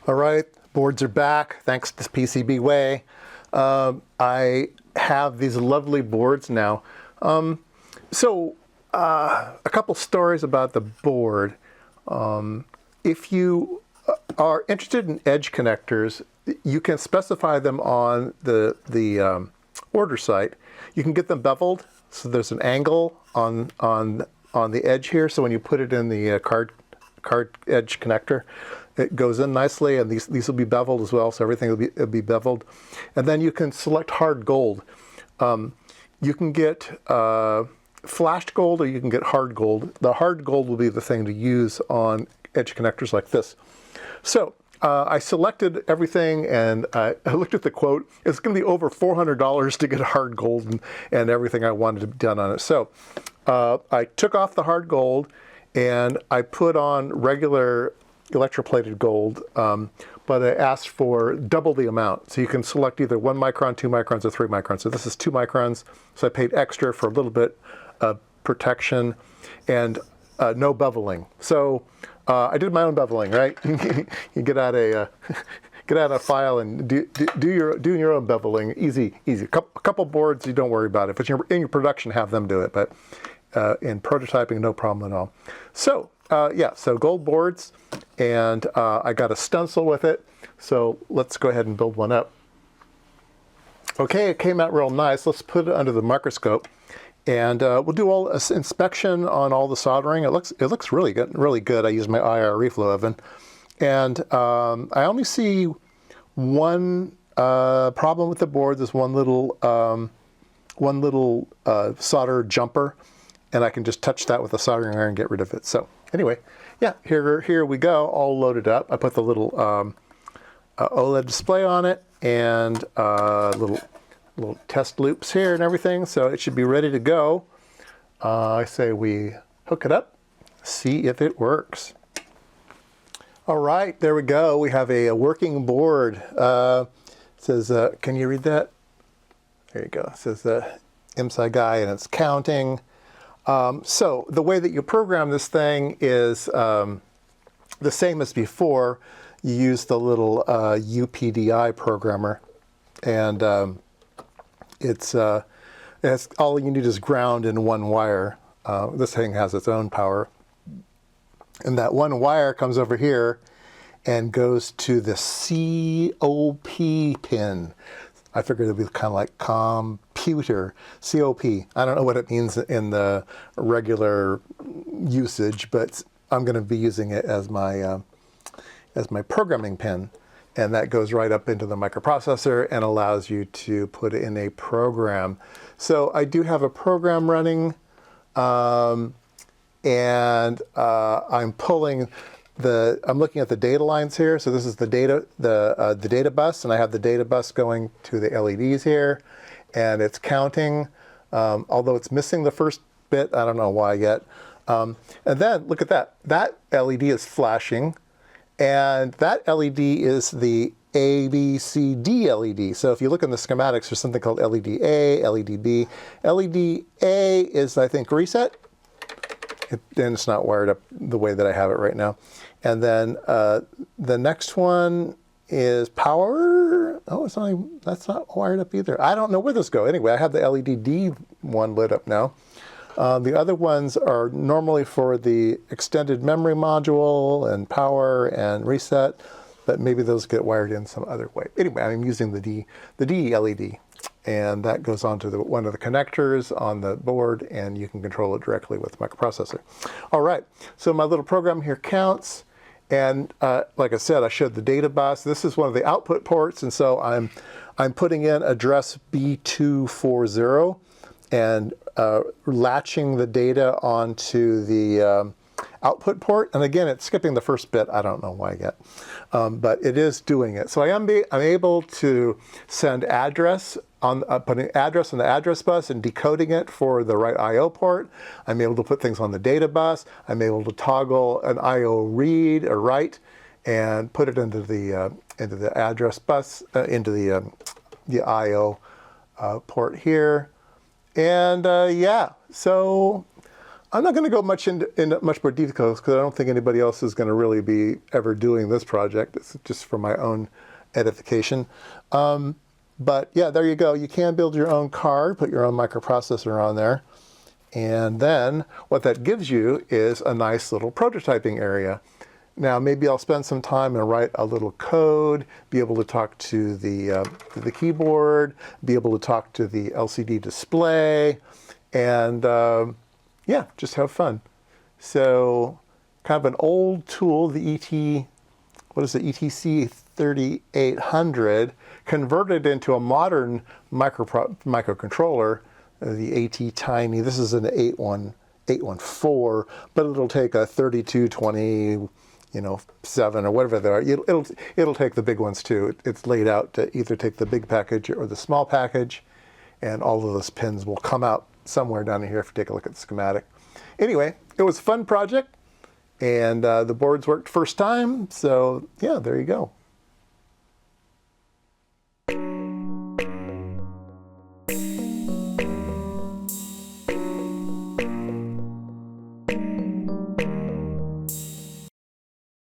All right, boards are back, thanks to PCB Way. I have these lovely boards now. A couple stories about the board. If you are interested in edge connectors, you can specify them on the order site. You can get them beveled, so there's an angle on the edge here. So when you put it in the card edge connector, it goes in nicely, and these will be beveled as well, so everything will be beveled. And then you can select hard gold. You can get flashed gold, or you can get hard gold. The hard gold will be the thing to use on edge connectors like this. So I selected everything, and I looked at the quote. It's going to be over $400 to get hard gold and everything I wanted to be done on it. So I took off the hard gold, and I put on regular electroplated gold, but I asked for double the amount. So you can select either 1 micron, 2 microns, or 3 microns. So this is 2 microns, so I paid extra for a little bit of protection and no beveling. So I did my own beveling, right? You get out a file and do your own beveling. Easy. A couple boards, you don't worry about it. If it's in your production, have them do it. But in prototyping, no problem at all. So yeah, so gold boards, and I got a stencil with it. So let's go ahead and build one up. Okay, it came out real nice. Let's put it under the microscope, and we'll do all this inspection on all the soldering. It looks really good. I use my IR reflow oven, and I only see one problem with the board. There's one little solder jumper, and I can just touch that with a soldering iron and get rid of it. So anyway, yeah, here we go, all loaded up. I put the little OLED display on it, and little test loops here and everything, so it should be ready to go. I say we hook it up, see if it works. All right, there we go. We have a working board. It says, can you read that? There you go. It says IMSAI guy, and it's counting. So the way that you program this thing is the same as before. You use the little UPDI programmer, and it's all you need is ground and one wire. This thing has its own power, and that one wire comes over here and goes to the COP pin. I figured it'd be kind of like computer, COP. I don't know what it means in the regular usage, but I'm going to be using it as my programming pin, and that goes right up into the microprocessor and allows you to put in a program. So I do have a program running, and I'm pulling I'm looking at the data lines here. So this is the data bus, and I have the data bus going to the LEDs here, and it's counting, although it's missing the first bit. I don't know why yet. And then look at that. That LED is flashing, and that LED is the ABCD LED. So if you look in the schematics, there's something called LED A, LED B. LED A is, I think, reset. And it's not wired up the way that I have it right now. And then the next one is power. Oh, that's not wired up either. I don't know where this goes. Anyway, I have the LED D one lit up now. The other ones are normally for the extended memory module and power and reset, but maybe those get wired in some other way. Anyway, I'm using the D LED. And that goes on to one of the connectors on the board, and you can control it directly with the microprocessor. All right, so my little program here counts, and like I said, I showed the data bus. This is one of the output ports, and so I'm putting in address B240 and latching the data onto the output port. And again, it's skipping the first bit. I don't know why yet, but it is doing it. So I'm able to send address putting address on the address bus and decoding it for the right I/O port. I'm able to put things on the data bus. I'm able to toggle an I/O read or write and put it into the address bus, into the I/O port here. And yeah, so I'm not going to go much into much more details because I don't think anybody else is going to really be ever doing this project. It's just for my own edification. But yeah, there you go. You can build your own card, put your own microprocessor on there. And then what that gives you is a nice little prototyping area. Now, maybe I'll spend some time and write a little code, be able to talk to the keyboard, be able to talk to the LCD display, and yeah, just have fun. So kind of an old tool, the ETC-3800, converted into a modern microcontroller, the Attiny. This is an 814, but it'll take a 3220, 7 or whatever they are. It'll take the big ones too. It's laid out to either take the big package or the small package, and all of those pins will come out somewhere down here if you take a look at the schematic. Anyway, it was a fun project, and the boards worked first time, so yeah, there you go.